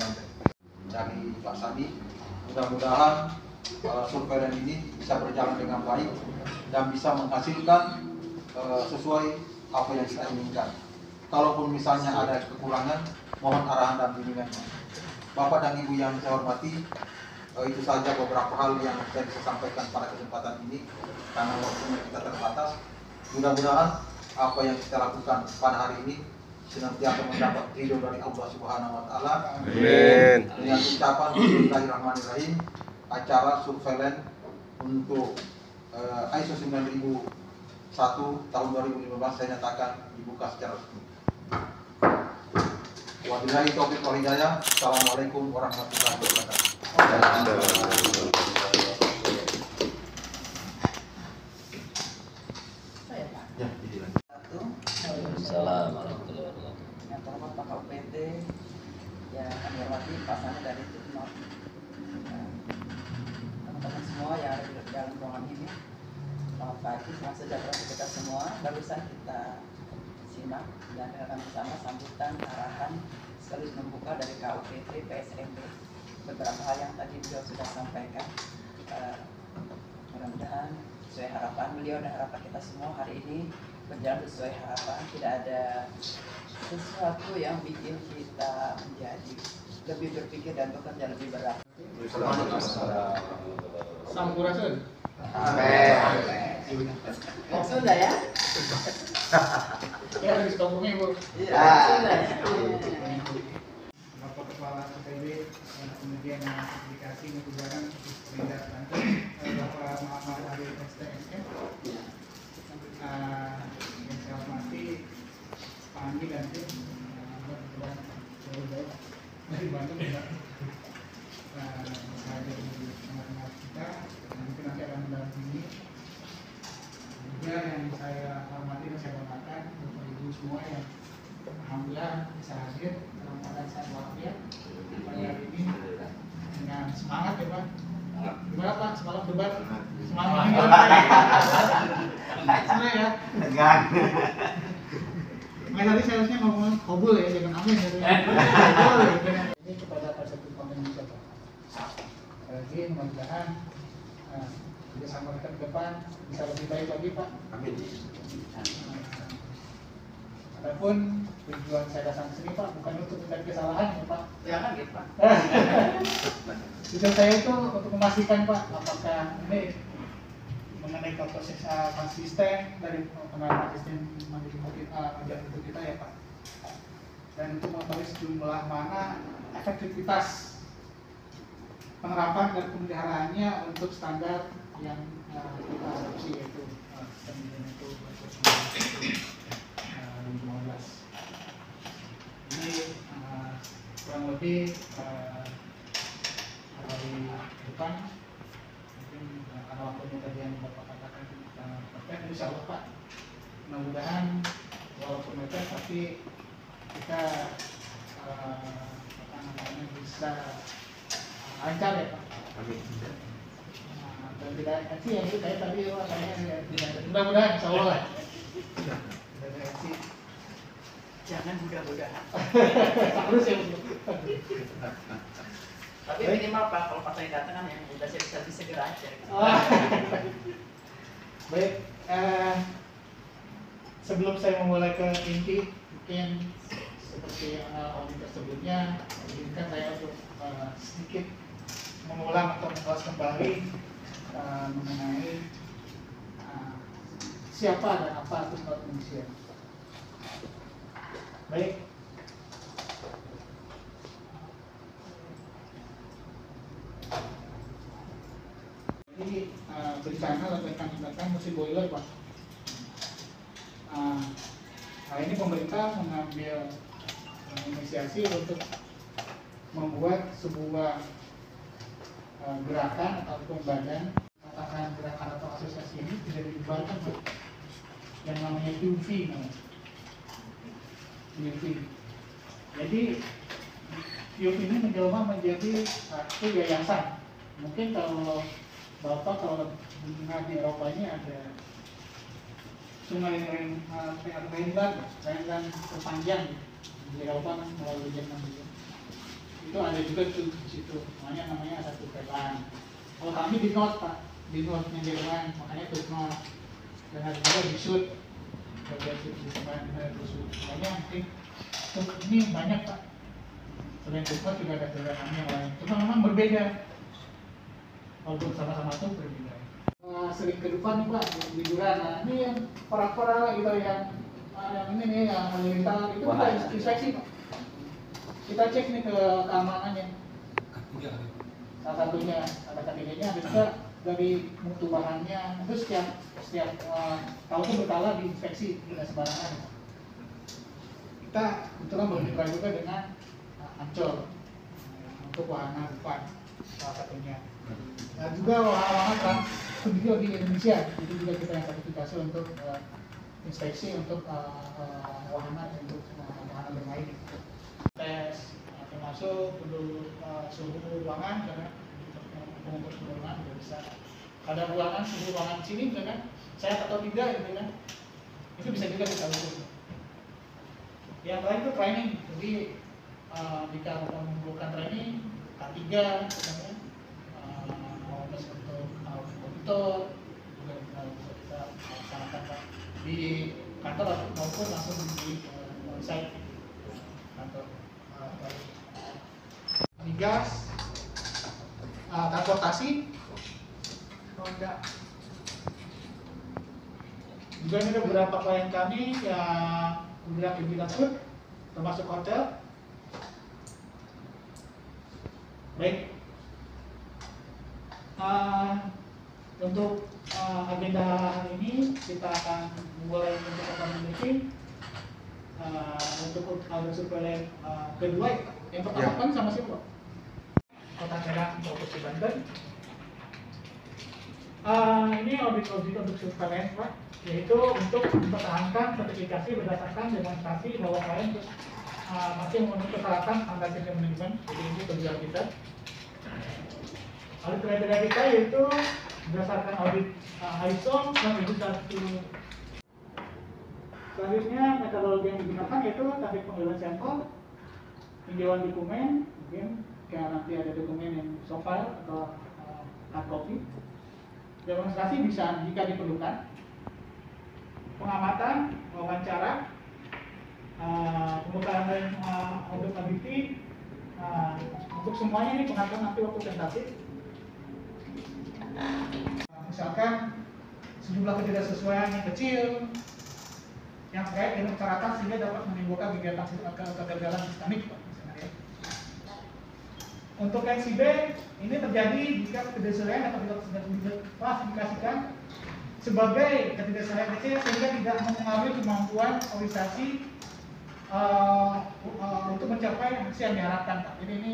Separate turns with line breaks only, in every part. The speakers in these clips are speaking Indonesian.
Banten. Dari Pak Sandi, mudah-mudahan surveilan ini bisa berjalan dengan baik dan bisa menghasilkan sesuai apa yang kita inginkan. Kalaupun misalnya ada kekurangan, mohon arahan dan bimbingannya. Bapak dan Ibu yang saya hormati, itu saja beberapa hal yang saya bisa sampaikan pada kesempatan ini karena waktunya kita terbatas. Mudah-mudahan apa yang kita lakukan pada hari ini senantiasa mendapat ridho dari Allah Subhanahu wa taala. Amin. Dengan ucapan bismillahirrahmanirrahim, acara surveilan untuk ISO 9001 tahun 2015 saya nyatakan dibuka secara resmi. Wabillahi taufiq wal hidayah. Assalamualaikum warahmatullahi wabarakatuh.
Assalamualaikum warahmatullahi wabarakatuh.
Yang terhormat Pak KUPT, yang kami hormati Pak Sana dari Tutnov, teman-teman semua yang ada di dalam ruangan ini. Selamat pagi, selamat sejahtera untuk kita semua. Barusan kita simak dan dengarkan bersama sambutan arahan sekaligus membuka dari KUPT PSMB. Beberapa hal yang tadi beliau sudah sampaikan, mudah-mudahan sesuai harapan beliau dan harapan kita semua hari ini berjalan sesuai harapan. Tidak ada sesuatu yang bikin kita menjadi lebih berpikir dan bekerja lebih berat.
Sampurasun.
Amin. Sudah ya?
Ya habis kompromi Bu.
Iya. Sudah ya.
Bapak Kepala KPB, kemudian aplikasi kebijakan Pemda Banten, Bapak Muhammad Arif STMM, yang saya hormati Pak Andi dan tim, kebetulan jauh-jauh dari Banten juga. Saya dari tengah-tengah kita, mungkin nanti akan mendampingi. Kemudian yang saya hormati dan saya banggakan Bapak Ibu semua yang alhamdulillah bisa hadir dalam keadaan sehat walafiat pada hari ini dengan semangat ya Pak. Gimana Pak semalam debat? Semangat senang ya?
Tegang.
Tadi saya harusnya ngomong kobul ya, jangan amin ya. Ini kepada persepsi konten Indonesia Pak. Lagi mudah-mudahan kerjasama kita ke depan bisa lebih baik lagi Pak.
Amin.
Adapun tujuan saya datang ke sini Pak bukan untuk mencari kesalahan ya Pak.
Jangan gitu Pak.
Tujuan saya itu untuk memastikan Pak apakah ini mengenai proses konsisten dari penerapan sistem mandiri untuk kita ya Pak. Dan untuk mengetahui sejumlah mana efektivitas penerapan dan pemeliharaannya untuk standar yang kita adopsi yaitu sistem itu 2015. Ini kurang lebih hari depan mungkin karena waktunya tadi yang Bapak katakan kita mepet, insya Allah Pak mudah-mudahan walaupun mepet tapi kita bisa lancar ya Pak.
Amin.
Dan tidak sih yang itu kayak tadi Pak kayaknya tidak mudah-mudahan insya Allah lah. Tidak sih.
Jangan mudah-mudahan.
Harus ya.
Tapi minimal Pak, kalau Pak Sani datang kan yang udah saya bisa segera aja. Gitu.
Baik, sebelum saya memulai ke inti, mungkin seperti auditor sebelumnya, izinkan saya untuk sedikit mengulang atau mengulas kembali mengenai siapa dan apa itu Cloud Indonesia. Baik. Ini bencana ledakan mesin boiler Pak. Ini pemerintah mengambil inisiasi untuk membuat sebuah gerakan ataupun badan, katakan gerakan atau asosiasi ini tidak dibubarkan Pak. Yang namanya UV namanya. UV. Jadi UV ini menjelma menjadi satu yayasan. Mungkin kalau Bapak kalau mendengar di Eropa ini ada sungai Rhineland terpanjang di Eropa kan melalui Jerman juga. itu ada juga tuh di situ, namanya ada surveillance. Kalau kami di note Pak, di note-nya Jerman, makanya tuh note. Dan ada juga di shoot, bagian shoot di depan, ada shoot. Makanya mungkin ini banyak Pak. Selain tuh juga ada surveillance yang lain. Cuma memang berbeda. Walaupun sama-sama tuh berbeda. Sering ke depan nih Pak, liburan. Nah ini yang para gitu yang ini nih yang halilintar itu kita inspeksi Pak. Kita cek nih ke keamanannya. Salah satunya ada ketiganya, ada juga dari mutu bahannya. Itu setiap tahun itu berkala diinspeksi, tidak sembarangan. Kita kebetulan bermitra juga dengan Ancol untuk wahana depan salah satunya. Nah juga wahana trans video di Indonesia itu juga kita yang sertifikasi untuk inspeksi untuk wahana untuk wahana bermain. Tes termasuk untuk suhu ruangan karena pengukur suhu ruangan juga bisa. Ada ruangan suhu ruangan sini misalkan saya atau tidak gitu kan, itu bisa juga kita ukur. Yang lain itu training, jadi jika memerlukan training K3 misalnya awareness untuk komputer juga bisa kita laksanakan di kantor maupun langsung di website kantor. Migas, transportasi, juga ini ada beberapa klien kami yang bergerak di bidang food, termasuk hotel. Baik, untuk agenda hari ini kita akan mulai untuk meeting untuk ada survei kedua. Yang pertama kan sama siapa? Kota Serang, Provinsi Banten. Ini audit untuk surveillance Pak, yaitu untuk mempertahankan sertifikasi berdasarkan demonstrasi bahwa klien masih memenuhi persyaratan standar sistem manajemen. Jadi ini tujuan kita. Audit kriteria kita yaitu berdasarkan audit ISO 9001. Selanjutnya metodologi yang digunakan yaitu teknik pengambilan sampel, tinjauan dokumen, mungkin kayak nanti ada dokumen yang soft file atau hard copy. Demonstrasi bisa jika diperlukan. Pengamatan, wawancara, pembukaan dan auditability. Untuk semuanya ini pengaturan nanti waktu tentatif. Misalkan sejumlah ketidaksesuaian yang kecil yang terkait dengan persyaratan sehingga dapat menimbulkan kegiatan kegagalan sistemik. Untuk NCB ini terjadi jika ketidaksesuaian atau tidak diklasifikasikan sebagai ketidaksesuaian kecil sehingga tidak mempengaruhi kemampuan organisasi untuk mencapai aksi yang diharapkan Pak. Jadi ini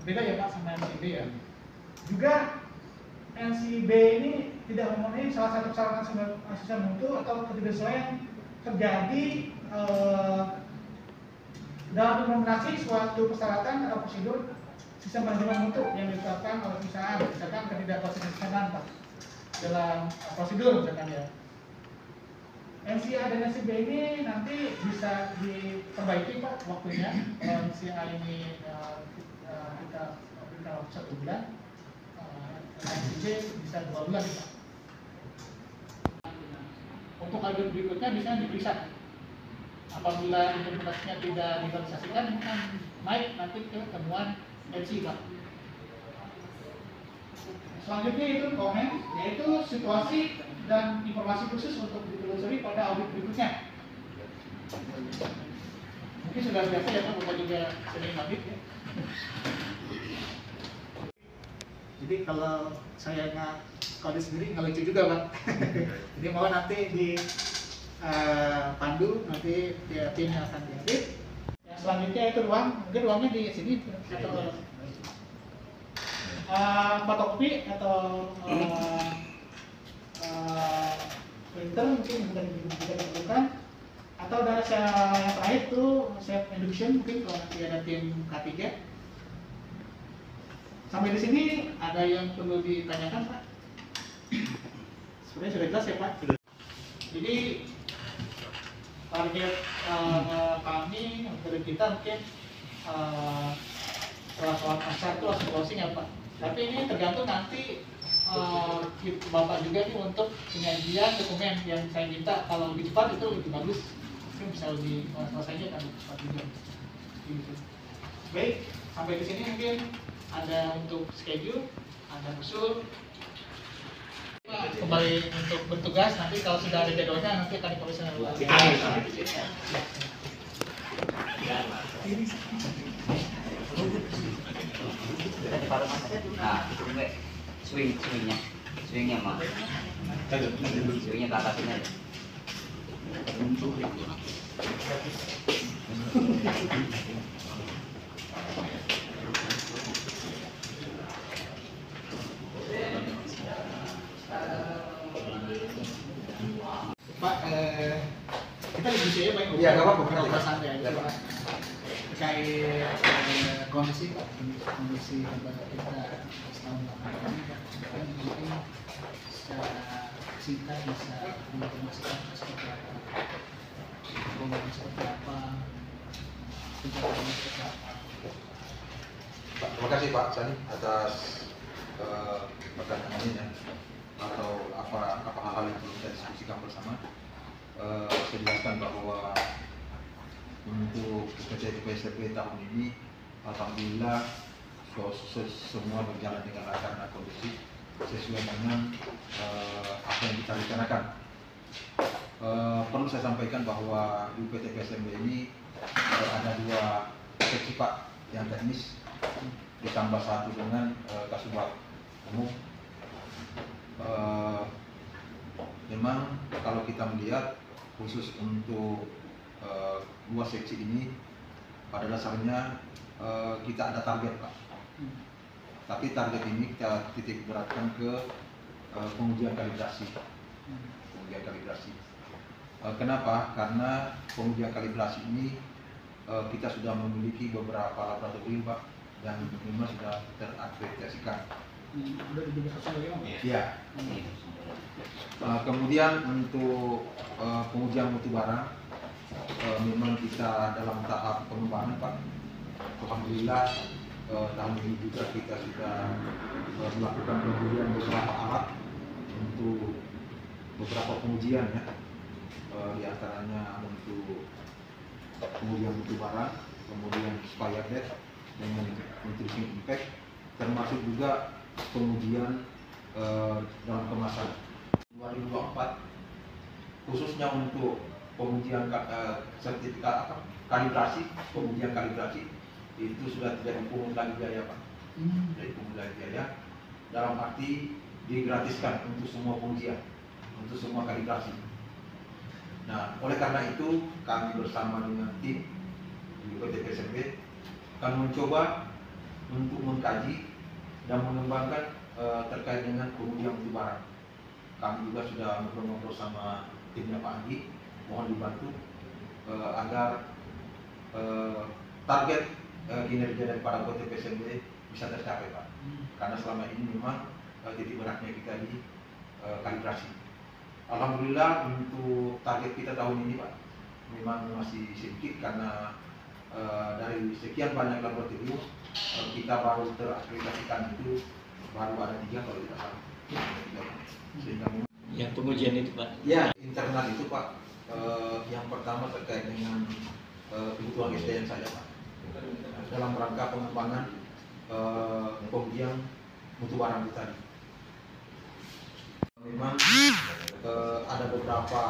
beda ya Pak sama NCB ya. Juga NCB ini tidak memenuhi salah satu persyaratan sistem mutu atau ketidaksesuaian terjadi dalam implementasi suatu persyaratan atau prosedur sistem manajemen mutu yang ditetapkan oleh perusahaan, misalkan ketidakkonsistenan Pak dalam prosedur misalkan ya. NCA dan NCB ini nanti bisa diperbaiki Pak waktunya. Kalau NCA ini kita berikan 1 bulan, NCB bisa 2 bulan Pak. Untuk audit berikutnya bisa diperiksa. Apabila implementasinya tidak direalisasikan, naik nanti ke temuan NC Pak. Selanjutnya itu komen, yaitu situasi dan informasi khusus untuk ditelusuri pada audit berikutnya. Mungkin sudah biasa ya Pak, Bapak juga sering audit ya. Jadi kalau saya audit sendiri nggak lucu juga Pak. Jadi mau nanti di pandu, nanti tim yang akan diaudit. Yang selanjutnya itu ruang, mungkin ruangnya di sini atau fotokopi atau printer mungkin bisa diperlukan, atau ada yang terakhir itu self induction mungkin kalau nanti ada tim K3. Sampai di sini ada yang perlu ditanyakan Pak? Sebenarnya sudah jelas ya Pak. Jadi target kami, target kita mungkin setelah sholat asar itu langsung closing ya Pak. Tapi ini tergantung nanti Bapak juga nih untuk penyajian dokumen yang saya minta. Kalau lebih cepat itu lebih bagus, mungkin bisa lebih selesainya kan lebih cepat juga. Gitu. Baik, sampai di sini mungkin ada untuk schedule, ada usul. Kembali untuk bertugas, nanti kalau sudah ada jadwalnya nanti akan dikomunikasikan lagi.
Nah, itu gue swingnya mah, swingnya ke atas ini aja.
Pak, kita diskusi aja Pak.
Iya, nggak apa-apa.
Ngobrol santai aja Pak. Terkait kondisi Pak, kondisi kita selama belakangan ini Pak, mungkin secara singkat bisa menginformasikan seperti apa, pembangunan seperti apa, penjelasan seperti apa.
Pak, terima kasih Pak Sani atas pertanyaan ini ya, atau apa hal-hal yang perlu kita diskusikan bersama. Saya jelaskan bahwa untuk UPT PSDB tahun ini alhamdulillah semua berjalan dengan lancar dan kondusif sesuai dengan apa yang kita rencanakan. Perlu saya sampaikan bahwa di UPT PSDB ini ada 2 seksi Pak yang teknis ditambah 1 dengan Kasubag umum. Memang kalau kita melihat khusus untuk 2 seksi ini pada dasarnya kita ada target Pak, tapi target ini kita titik beratkan ke pengujian kalibrasi. Kenapa? Karena pengujian kalibrasi ini kita sudah memiliki beberapa laboratorium Pak yang memang sudah terakreditasikan.
Udah dibeberapa
Iya. Kemudian untuk pengujian mutu barang memang kita dalam tahap pengembangan Pak. Alhamdulillah tahun ini juga kita sudah melakukan pengujian beberapa alat untuk beberapa pengujian ya, di antaranya untuk pengujian mutu barang, kemudian expired date dengan nutrisi impact, termasuk juga pengujian dalam kemasan 2024 khususnya untuk pengujian sertifikat kalibrasi, pengujian kalibrasi itu sudah tidak dipungut lagi biaya Pak, tidak dipungut lagi biaya dalam arti digratiskan untuk semua pengujian, untuk semua kalibrasi. Nah, oleh karena itu kami bersama dengan tim di UPT PSMB akan mencoba untuk mengkaji dan mengembangkan terkait dengan pengujian mutu barang. Kami juga sudah ngobrol-ngobrol sama timnya Pak Andi, mohon dibantu agar target kinerja daripada UPT PSMB bisa tercapai Pak. Karena selama ini memang titik beratnya kita di kalibrasi. Alhamdulillah untuk target kita tahun ini Pak memang masih sedikit karena dari sekian banyak laboratorium kita baru terakreditasikan itu baru ada 3 kalau tidak salah. Sehingga
Yang pengujian itu Pak?
ya internal itu Pak, yang pertama terkait dengan kebutuhan SDM saja Pak, dalam rangka pengembangan pengujian mutu barang itu tadi. Memang ada beberapa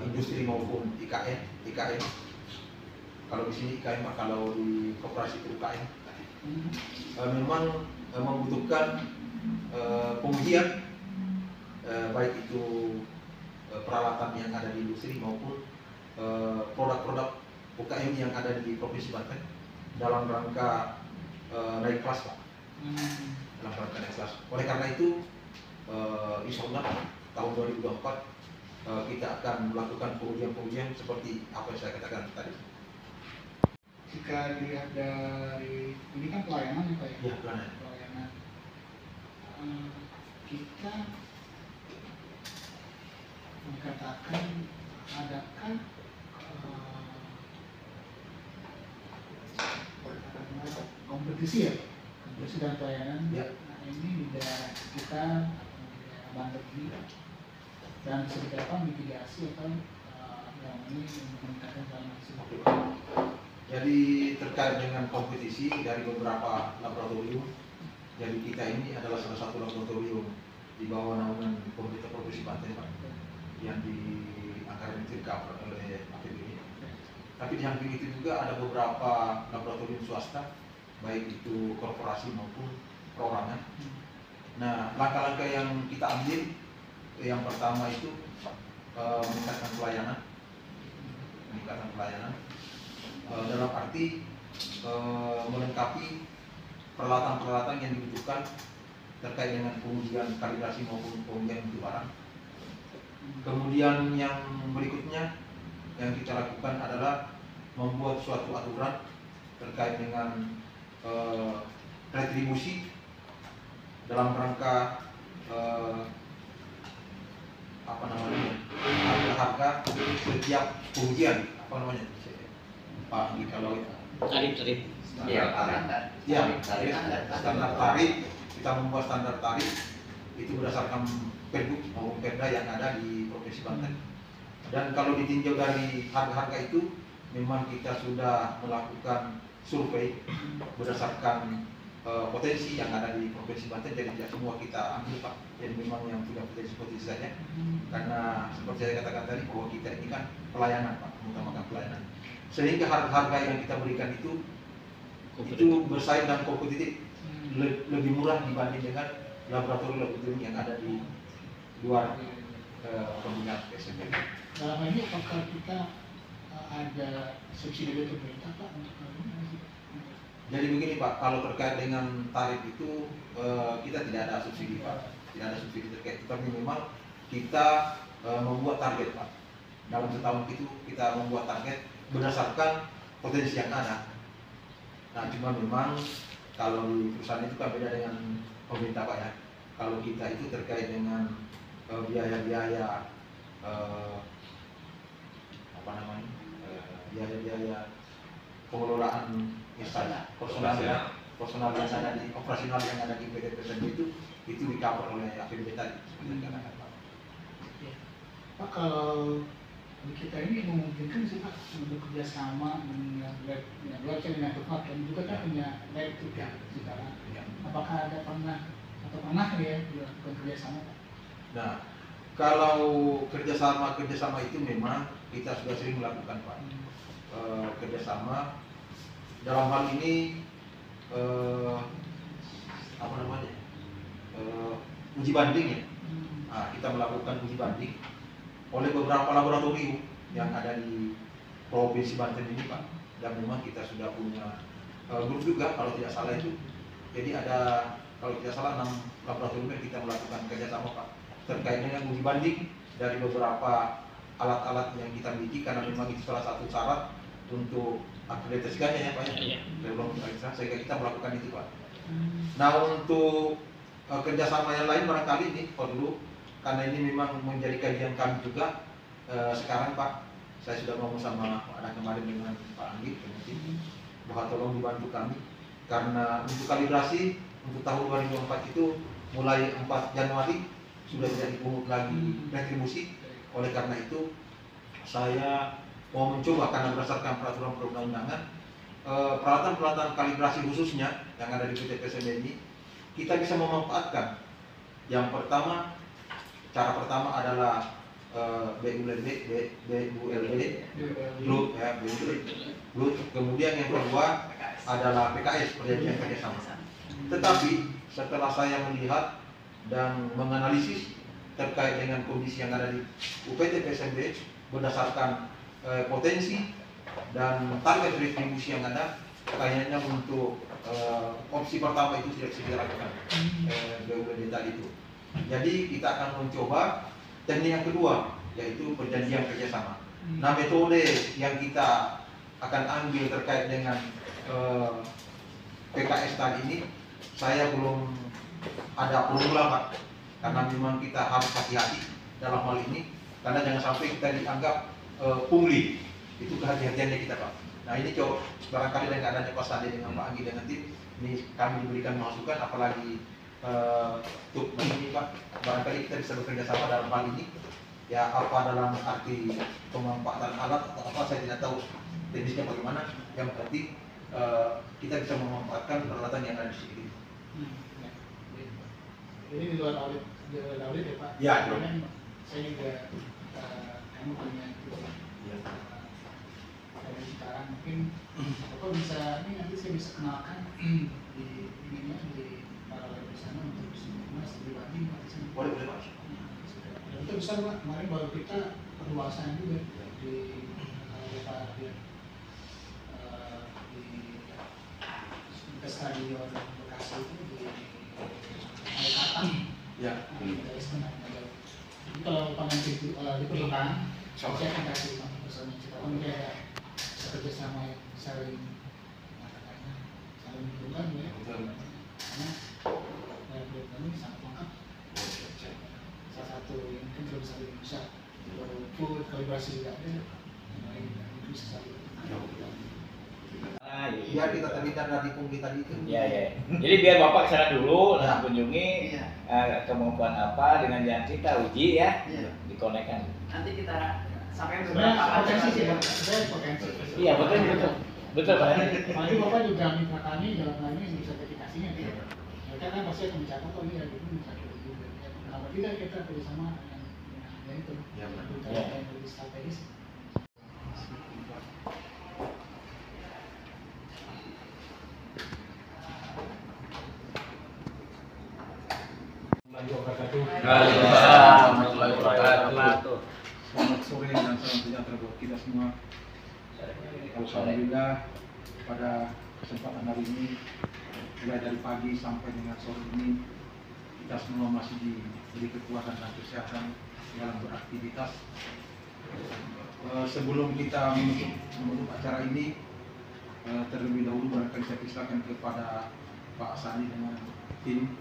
industri maupun IKN. Kalau di sini IKN Pak, kalau di koperasi itu UKM. Memang membutuhkan pengujian baik itu peralatan yang ada di industri maupun produk-produk UKM yang ada di Provinsi Banten dalam rangka naik kelas Pak. Dalam rangka naik kelas. Oleh karena itu insya Allah tahun 2024 kita akan melakukan pengujian-pengujian seperti apa yang saya katakan tadi.
Jika dilihat dari ini kan pelayanan ya Pak ya?
Ya,
Pelayanan. Kita mengatakan adakah kompetisi ya, kompetisi dan pelayanan.
Ya.
Nah, ini di daerah kita Bandar ini dan seperti apa mitigasi atau yang ini meningkatkan pelayanan.
Jadi terkait dengan kompetisi dari beberapa laboratorium, jadi kita ini adalah salah satu laboratorium di bawah naungan pemerintah Provinsi Banten Pak, yang di-cover oleh APBD. Tapi di samping itu juga ada beberapa laboratorium swasta, baik itu korporasi maupun perorangan. Nah, langkah-langkah yang kita ambil, yang pertama itu meningkatkan pelayanan. Dalam arti melengkapi peralatan-peralatan yang dibutuhkan terkait dengan pengujian kalibrasi maupun pengujian mutu barang. Kemudian yang berikutnya yang kita lakukan adalah membuat suatu aturan terkait dengan retribusi dalam rangka harga setiap pengujian, Pak, kalau
Tarif.
Iya,
standar tarif, kita membuat standar tarif itu berdasarkan Pergub maupun Perda yang ada di Provinsi Banten. Dan kalau ditinjau dari harga-harga itu, memang kita sudah melakukan survei berdasarkan potensi yang ada di Provinsi Banten. Jadi tidak semua kita ambil Pak, dan memang yang sudah potensi saja. Karena seperti saya katakan tadi bahwa kita ini kan pelayanan Pak, mengutamakan pelayanan. Sehingga harga yang kita berikan itu bersaing dan kompetitif, lebih murah dibanding dengan laboratorium yang ada di luar pembinaan PSMB.
Dalam ini apakah kita ada subsidi dari pemerintah Pak untuk hal ini?
Jadi begini Pak, kalau terkait dengan tarif itu kita tidak ada subsidi Pak, tidak ada subsidi terkait itu, tapi memang kita membuat target Pak. Dalam setahun itu kita membuat target berdasarkan potensi yang ada. Nah, cuma memang kalau di perusahaan itu kan beda dengan pemerintah Pak ya. Kalau kita itu terkait dengan biaya-biaya biaya-biaya pengelolaan personal yang ada di operasional yang ada di PT PSMB itu di-cover oleh APBD tadi.
Pak, kalau di kita ini memungkinkan sih Pak untuk kerjasama dengan blockchain dengan tempat dan juga kan punya lab juga sekarang. Apakah ada pernah ya dilakukan kerjasama Pak?
Nah, kalau kerjasama itu memang kita sudah sering melakukan Pak. Kerjasama dalam hal ini uji banding ya. Nah, kita melakukan uji banding oleh beberapa laboratorium yang ada di Provinsi Banten ini Pak. Dan memang kita sudah punya grup juga kalau tidak salah itu. Jadi ada kalau tidak salah 6 laboratorium yang kita melakukan kerjasama Pak terkait dengan uji banding dari beberapa alat-alat yang kita miliki, karena memang itu salah satu syarat untuk akreditasikannya ya Pak ya. Sehingga kita melakukan itu Pak. Nah, untuk kerjasama yang lain barangkali ini perlu, karena ini memang menjadi kajian kami juga sekarang Pak. Saya sudah ngomong sama anak kemarin dengan Pak Anggit bahwa tolong dibantu kami, karena untuk kalibrasi untuk tahun 2024 itu mulai 4 Januari sudah tidak dipungut lagi retribusi. Oleh karena itu saya mau mencoba, karena berdasarkan peraturan perundang-undangan peralatan-peralatan kalibrasi khususnya yang ada di PT PSMB ini kita bisa memanfaatkan. Yang pertama, cara pertama adalah BULD, Blut. Kemudian yang kedua adalah PKS, perjanjian kerjasama. Tetapi setelah saya melihat dan menganalisis terkait dengan kondisi yang ada di UPT PSMB berdasarkan potensi dan target retribusi yang ada, kayaknya untuk opsi pertama itu tidak bisa dilakukan BULD tadi itu. Jadi kita akan mencoba teknik yang kedua, yaitu perjanjian kerjasama. Nah, metode yang kita akan ambil terkait dengan PKS tadi ini, saya belum ada formula Pak, karena memang kita harus hati-hati dalam hal ini, karena jangan sampai kita dianggap pungli. Itu kehati-hatiannya kita Pak. Nah, ini coba barangkali dengan adanya Pak Sandi dengan Pak Anggi dengan tim Ini kami diberikan masukan, apalagi untuk ini Pak, barangkali kita bisa bekerja sama dalam hal ini. Ya apa dalam arti pemanfaatan alat atau apa saya tidak tahu teknisnya bagaimana. Yang penting kita bisa memanfaatkan peralatan yang ada di sini.
Ini di luar audit ya Pak?
Ya, di luar.
Karena saya juga kami punya dari sekarang mungkin Bapak bisa ini nanti saya bisa kenalkan di ininya di para web sana untuk Mas pribadi Pak.
Boleh Pak.
Dan itu besar Pak, kemarin baru kita perluasan juga di Pak di Stadion Bekasi itu di Kata.
Ya.
Jadi kalau pangan itu diperlukan, saya akan kasih pesan kita kan kayak bekerja sama saling menguntungkan ya. Karena kami sangat lengkap. Salah satu yang mungkin belum bisa Indonesia, food kalibrasi juga ada. Itu bisa saling.
Biar kita terlihat dari fungsi tadi itu.
Iya, iya. Jadi biar Bapak kesana dulu,
Ya.
langsung kunjungi
Iya.
kemampuan apa dengan yang kita uji ya,
Iya.
dikonekkan.
Nanti kita sampai
Sebenarnya
beberapa
potensi sih Pak, sebenarnya potensi.
Iya, betul. Betul Pak.
Apalagi Bapak juga mitra kami dalam hal ini bisa sertifikasinya ya. Mereka kan pasti akan mencatat oh iya gitu bisa kita juga. Kenapa tidak kita bersama dengan itu.
Ya, benar.
Kita yang lebih strategis.
Selamat sore dan salam sejahtera buat kita semua. Alhamdulillah pada kesempatan hari ini, mulai dari pagi sampai dengan sore ini, kita semua masih diberi kekuatan dan kesehatan dalam beraktivitas. Sebelum kita menutup acara ini, terlebih dahulu barangkali saya persilakan kepada Pak Sani dengan tim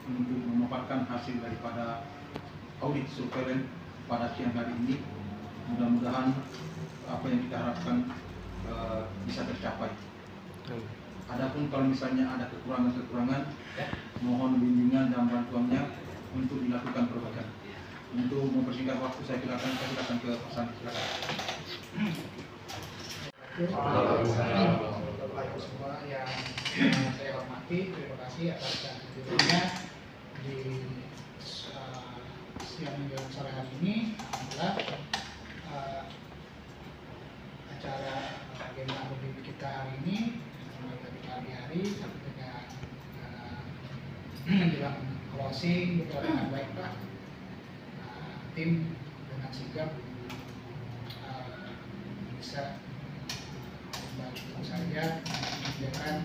untuk memaparkan hasil daripada audit surveillance pada siang hari ini. Mudah-mudahan apa yang kita harapkan bisa tercapai. Adapun kalau misalnya ada kekurangan-kekurangan, mohon bimbingan dan bantuannya untuk dilakukan perbaikan. Untuk mempersingkat waktu saya silakan ke Pak Sani. Silakan.
Bapak Ibu semua yang saya hormati, terima kasih atas kehadirannya di siang menjelang sore hari ini. Alhamdulillah acara agenda audit kita hari ini mulai dari pagi hari sampai dengan menjelang closing berjalan dengan baik Pak. Tim dengan sigap bisa membantu saya menyediakan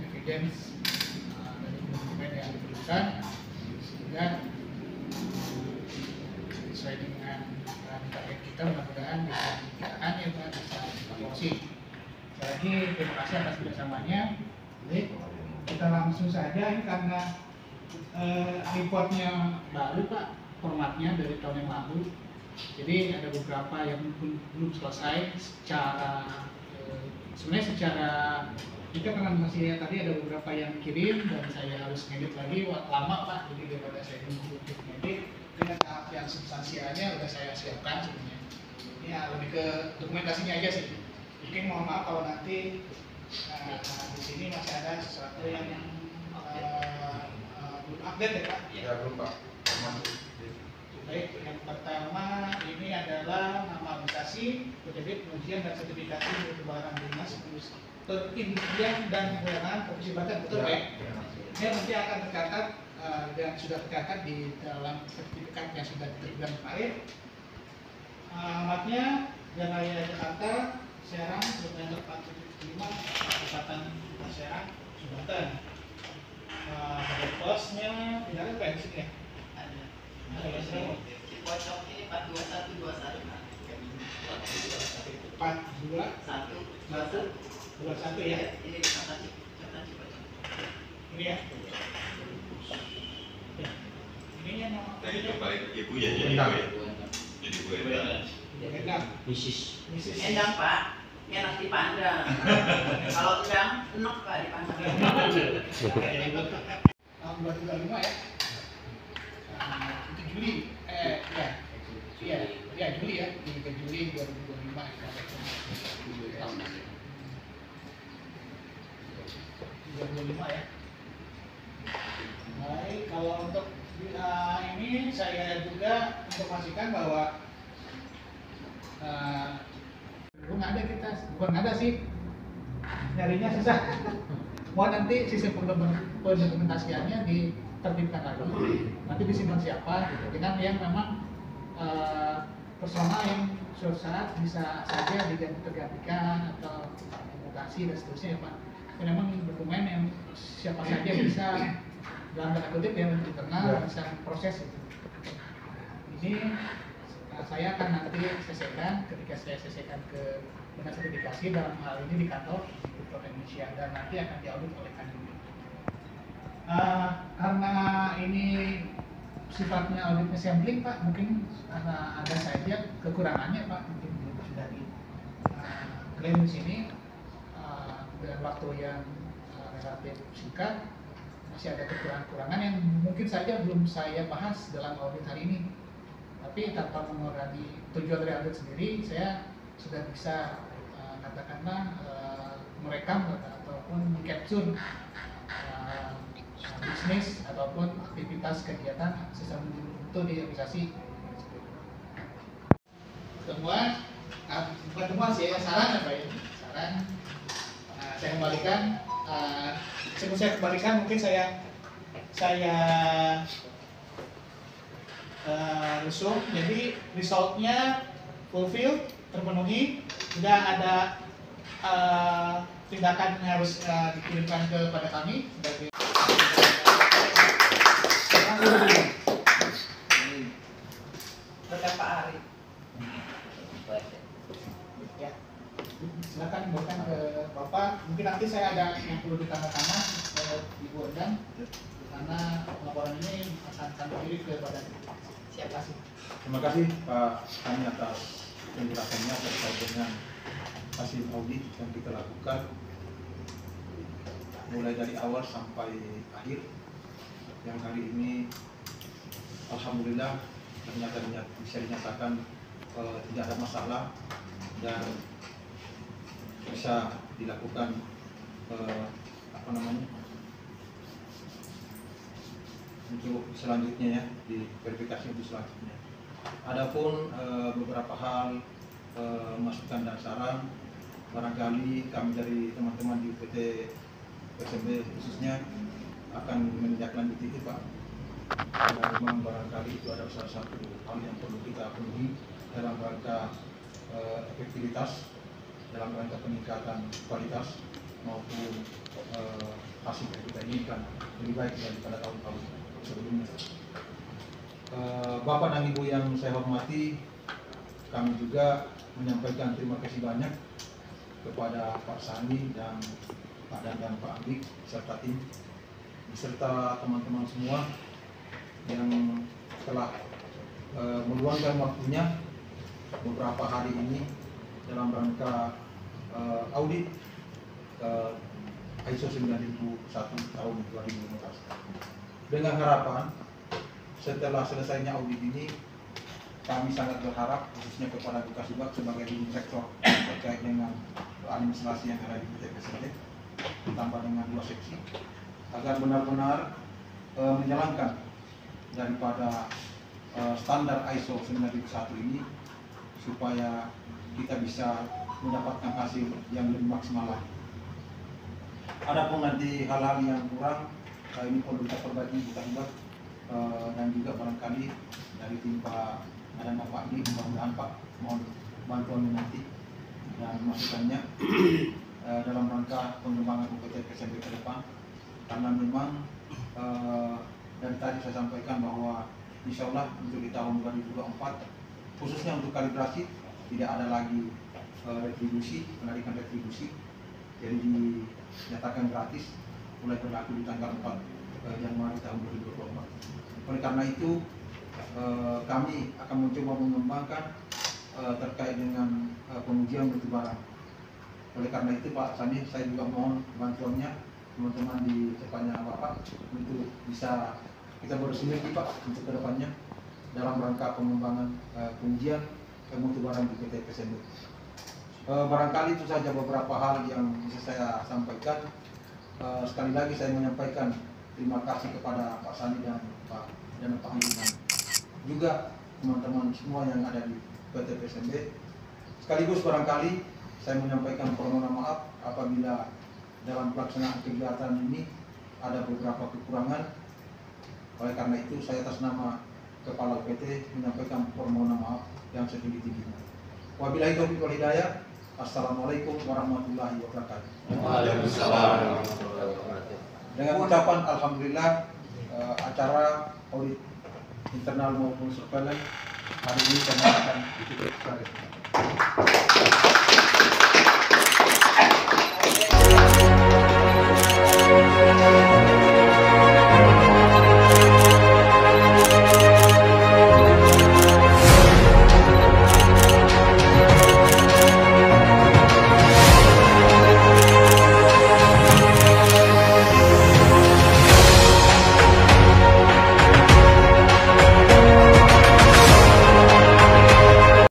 evidence dari dokumen yang diperlukan sehingga sesuai dengan target kita mudah-mudahan bisa dikatakan ya Pak bisa dipromosi. Sekali lagi terima kasih atas kerjasamanya. Baik, kita langsung saja ini karena reportnya baru Pak, formatnya dari tahun yang lalu. Jadi ada beberapa yang belum selesai secara sebenarnya secara kita karena masih tadi ada beberapa yang kirim dan saya harus ngedit lagi lama Pak, jadi daripada saya nunggu untuk ngedit dengan tahap yang substansialnya udah saya siapkan sebenarnya. Ini ya, lebih ke dokumentasinya aja sih. Mungkin mohon maaf kalau nanti di sini masih ada sesuatu yang belum update ya Pak.
Ya, belum Pak.
Baik, yang pertama ini adalah nama aplikasi, penerbit, pengujian dan sertifikasi mutu barang dinas perindustrian dan kewenangan Provinsi Banten, betul Pak? Ya? Ini nanti akan tercatat dan sudah tercatat di dalam sertifikat yang sudah diterbitkan kemarin. Alamatnya Jalan Raya Jakarta, Serang, kilometer 475, Kabupaten Serang, Banten. Pada posnya tidak ada Pak di sini ya?
Pocok ini 42121.
42121 ya.
Ini catatan Cipocok.
Ini ya. Ini yang nama
Tadi kembali ke ibu ya, jadi
Endang.
gue. Jadi gue endang.
Endang.
Bisnis.
Mrs.
Endang Pak. enak dipandang. Kalau enggak, enak nggak dipandang.
Tahun 2025 ya. Itu Juli. Ya Juli ya. Di Juli 2025 ya. 2025 ya. Baik, kalau untuk ini saya juga informasikan bahwa belum ada kita, bukan ada sih, nyarinya susah. Mau nanti sistem pendokumentasiannya ditertibkan lagi, nanti disimpan siapa gitu, dengan yang memang personal yang suatu saat bisa saja tergantikan atau mutasi dan seterusnya ya Pak. Dan memang dokumen yang siapa saja bisa dalam tanda kutip yang internal bisa proses itu. Ini saya akan nanti selesaikan ketika saya selesaikan ke dengan sertifikasi dalam hal ini di kantor Direktur Indonesia dan nanti akan diaudit oleh Kadin. Karena ini sifatnya audit sampling Pak, mungkin ada saja kekurangannya Pak, mungkin sudah di klaim di sini dengan waktu yang relatif singkat masih ada kekurangan-kekurangan yang mungkin saja belum saya bahas dalam audit hari ini. Tapi tanpa mengurangi tujuan dari audit sendiri, saya sudah bisa katakanlah merekam ataupun mengcapture bisnis ataupun aktivitas kegiatan sistem itu di organisasi. Pertemuan sih saran apa ya? Saran saya kembalikan. Sebelum saya kembalikan mungkin saya resum. Jadi resultnya fulfill, terpenuhi, sudah ada tindakan yang harus dikirimkan kepada kami sebagai
Berapa hari?
ya. Silakan buatkan ke Bapak. Mungkin nanti saya ada yang perlu ditanda-tangan Ibu Endang, karena laporan ini akan kami kirim kepada siapa sih.
Terima kasih Pak Hani atas penjelasannya terkait dengan hasil audit yang kita lakukan mulai dari awal sampai akhir, yang kali ini alhamdulillah ternyata bisa dinyatakan tidak ada masalah dan bisa dilakukan untuk selanjutnya ya, di verifikasi untuk selanjutnya. Adapun beberapa hal masukan dan saran, barangkali kami dari teman-teman di UPT PSMB khususnya akan menindaklanjuti itu Pak. Memang barangkali itu ada salah satu hal yang perlu kita penuhi dalam rangka efektivitas, dalam rangka peningkatan kualitas maupun hasil yang kita inginkan lebih baik daripada tahun-tahun sebelumnya. Bapak dan Ibu yang saya hormati, kami juga menyampaikan terima kasih banyak kepada Pak Sani dan Pak Dandan, Pak Andik serta tim beserta teman-teman semua yang telah meluangkan waktunya beberapa hari ini dalam rangka audit ISO 9001 tahun 2015. Dengan harapan setelah selesainya audit ini, kami sangat berharap khususnya kepada Bu Kasubag sebagai leading sektor terkait dengan administrasi yang ada di PT PSMB ditambah dengan 2 seksi agar benar-benar menjalankan daripada standar ISO 9001 ini supaya kita bisa mendapatkan hasil yang lebih maksimal lagi. Adapun nanti hal-hal yang kurang ini perlu kita perbaiki, kita ubah dan juga barangkali dari tim Pak dan Pak Adi, mudah-mudahan Pak mohon bantuan nanti dan masukannya dalam rangka pengembangan UPT PSMB ke depan, karena memang dan tadi saya sampaikan bahwa insya Allah untuk di tahun 2024 khususnya untuk kalibrasi tidak ada lagi retribusi, penarikan retribusi, jadi dinyatakan gratis mulai berlaku di tanggal 4 Januari tahun 2024. Oleh karena itu kami akan mencoba mengembangkan terkait dengan pengujian mutu barang Oleh karena itu Pak Sandi, saya juga mohon bantuannya teman-teman di depannya Bapak untuk bisa kita bersinergi Pak untuk kedepannya dalam rangka pengembangan pengujian mutu barang di PT PSMB. Barangkali itu saja beberapa hal yang bisa saya sampaikan. Sekali lagi saya menyampaikan terima kasih kepada Pak Sandi dan Pak Haliman, juga teman-teman semua yang ada di PT PSMB. Sekaligus barangkali saya menyampaikan permohonan maaf apabila dalam pelaksanaan kegiatan ini ada beberapa kekurangan. Oleh karena itu saya atas nama Kepala PT menyampaikan permohonan maaf yang setinggi-tingginya. Wabillahi taufiq wal hidayah. Assalamualaikum warahmatullahi wabarakatuh.
Waalaikumsalam warahmatullahi wabarakatuh.
Dengan ucapan alhamdulillah, acara audit internal maupun surveillance hari ini saya akan ditutup.